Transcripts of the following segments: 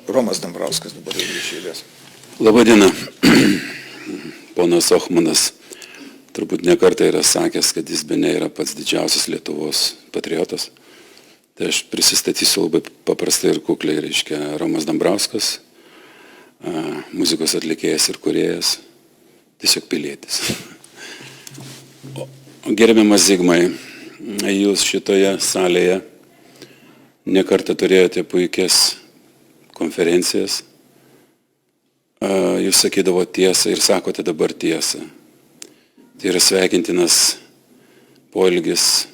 Romas Dambrauskas dabar jau išėlės. Labadiena. Ponas Ochmanas turbūt nekartą yra sakęs, kad jis bene yra pats didžiausias Lietuvos patriotas. Tai aš prisistatysiu labai paprastai ir kukliai, reiškia Romas Dambrauskas, muzikos atlikėjas ir kūrėjas, tiesiog pilietis. Gerbiamas Zigmai, jūs šitoje salėje nekartą turėjote puikias konferencijas. Jūs sakydavo tiesą ir sakote dabar tiesą. Tai yra sveikintinas poelgis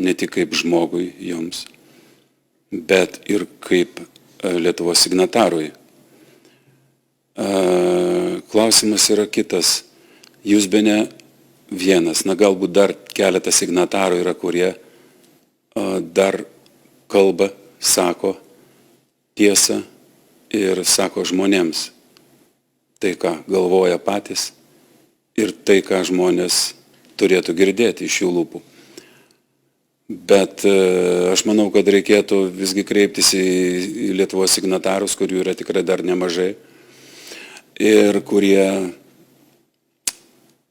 ne tik kaip žmogui jums, bet ir kaip Lietuvos signatarui. Klausimas yra kitas. Jūs bene vienas, galbūt dar keletas signatarų yra, kurie dar kalba, sako tiesą ir sako žmonėms tai, ką galvoja patys ir tai, ką žmonės turėtų girdėti iš jų lūpų. Bet aš manau, kad reikėtų visgi kreiptis į Lietuvos signatarus, kurių yra tikrai dar nemažai ir kurie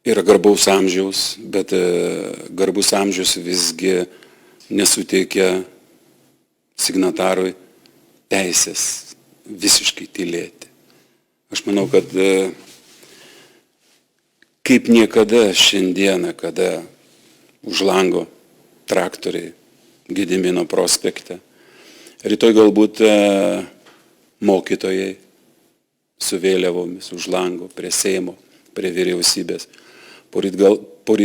yra garbaus amžiaus, bet garbus amžius visgi nesuteikia signatarui teisės visiškai tylėti. Aš manau, kad kaip niekada šiandieną, kada už lango traktoriai Gedimino prospekte, rytoj galbūt mokytojai su vėliavomis už lango, prie Seimo, prie vyriausybės, poryt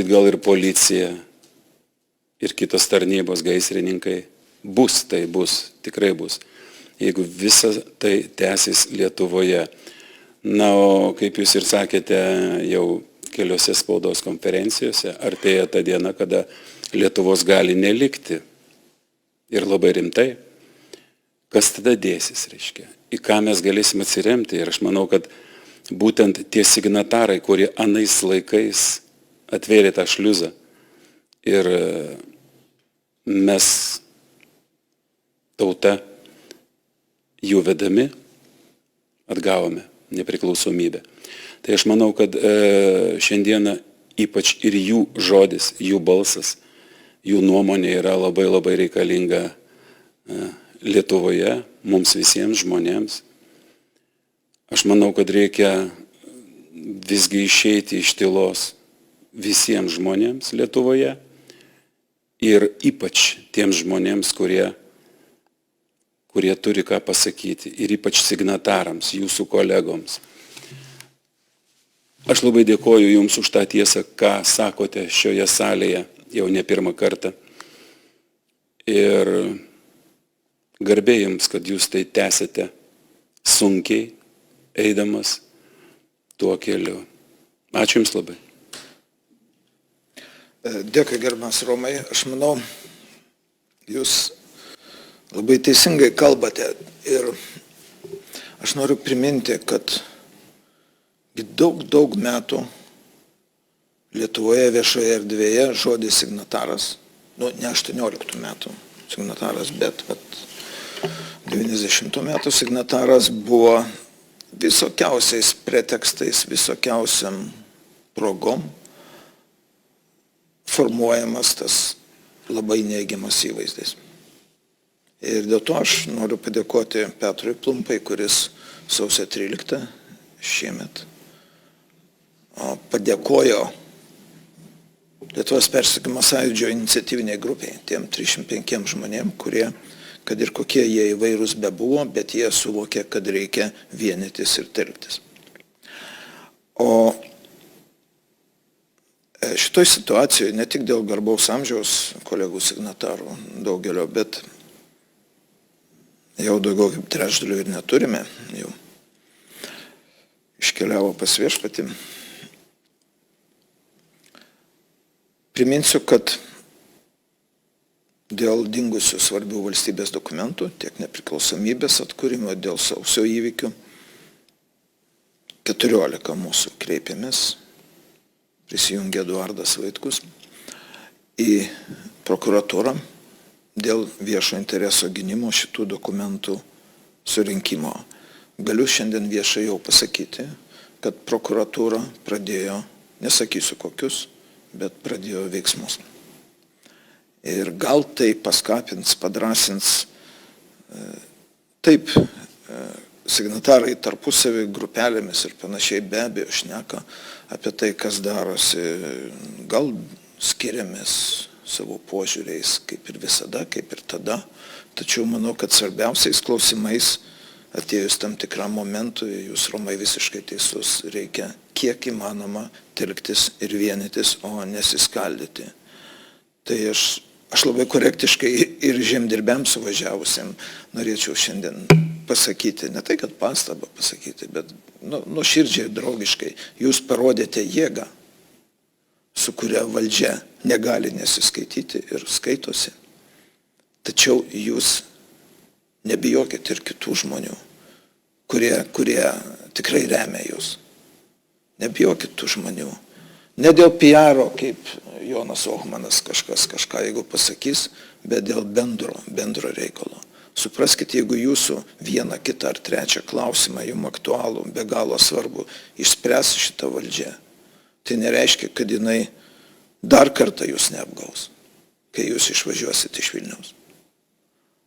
gal ir policija ir kitos tarnybos, gaisrininkai. Tai bus, tikrai bus, jeigu visa tai tęsis Lietuvoje. Na, o kaip jūs ir sakėte jau keliose spaudos konferencijose, artėja ta diena, kada Lietuvos gali nelikti. Ir labai rimtai. Kas tada dėsis, reiškia? Į ką mes galėsim atsiremti? Ir aš manau, kad būtent tie signatarai, kurie anais laikais atvėrė tą šliuzą ir mes tauta jų vedami atgavome nepriklausomybę. Tai aš manau, kad šiandieną ypač ir jų žodis, jų balsas, jų nuomonė yra labai labai reikalinga Lietuvoje, mums visiems žmonėms. Aš manau, kad reikia visgi išeiti iš tylos visiems žmonėms Lietuvoje ir ypač tiems žmonėms, kurie turi ką pasakyti, ir ypač signatarams, jūsų kolegoms. Aš labai dėkoju jums už tą tiesą, ką sakote šioje salėje jau ne pirmą kartą. Ir garbė jums, kad jūs tai tęsite sunkiai, eidamas tuo keliu. Ačiū jums labai. Dėkui, gerbiamas Romai. Aš manau, jūs labai teisingai kalbate ir aš noriu priminti, kad daug metų Lietuvoje viešoje erdvėje žodis signataras, ne 18 metų signataras, bet 90 metų signataras buvo visokiausiais pretekstais, visokiausiam progom formuojamas tas labai neigiamas įvaizdis. Ir dėl to aš noriu padėkoti Petrui Plumpai, kuris sausio 13 šiemet padėkojo Lietuvos persekiojimo sąjūdžio iniciatyviniai grupiai, tiem 305 žmonėm, kurie, kad ir kokie jie įvairūs bebuvo, bet jie suvokė, kad reikia vienytis ir telktis. O šitoj situacijoje, ne tik dėl garbaus amžiaus kolegų signatarų daugelio, bet jau daugiau kaip trečdalių ir neturime, jau iškeliavo pas viešpatį. Priminsiu, kad dėl dingusių svarbių valstybės dokumentų, tiek nepriklausomybės atkūrimo, dėl sausio įvykių, 14 mūsų kreipėmės, prisijungė Eduardas Vaitkus, į prokuratūrą dėl viešo intereso gynimo šitų dokumentų surinkimo. Galiu šiandien viešai jau pasakyti, kad prokuratūra pradėjo, nesakysiu kokius, bet pradėjo veiksmus. Ir gal tai paskatins, padrasins, taip, signatarai tarpusavį grupelėmis ir panašiai be abejo šneka apie tai, kas darosi, gal skiriamės savo požiūriais, kaip ir visada, kaip ir tada, tačiau manau, kad svarbiausiais klausimais atėjus tam tikram momentui, jūs Romai visiškai teisus, reikia kiek įmanoma telktis ir vienytis, o nesiskaldyti. Tai aš labai korektiškai ir žemdirbiams suvažiavusiam norėčiau šiandien pasakyti, ne tai, kad pastabą pasakyti, bet nuoširdžiai, draugiškai, jūs parodėte jėgą, su kuria valdžia negali nesiskaityti ir skaitosi. Tačiau jūs nebijokit ir kitų žmonių, kurie tikrai remia jūs. Nebijokit tų žmonių. Ne dėl PR, kaip Jonas Ohmanas kažką jeigu pasakys, bet dėl bendro reikalo. Supraskite, jeigu jūsų vieną, kitą ar trečią klausimą jums aktualų, be galo svarbu, išspręs šitą valdžią, tai nereiškia, kad jinai dar kartą jūs neapgaus, kai jūs išvažiuosit iš Vilniaus.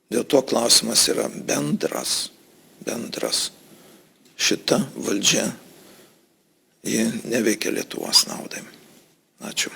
Dėl to klausimas yra bendras. Šita valdžia, ji neveikia Lietuvos naudai. Ačiū.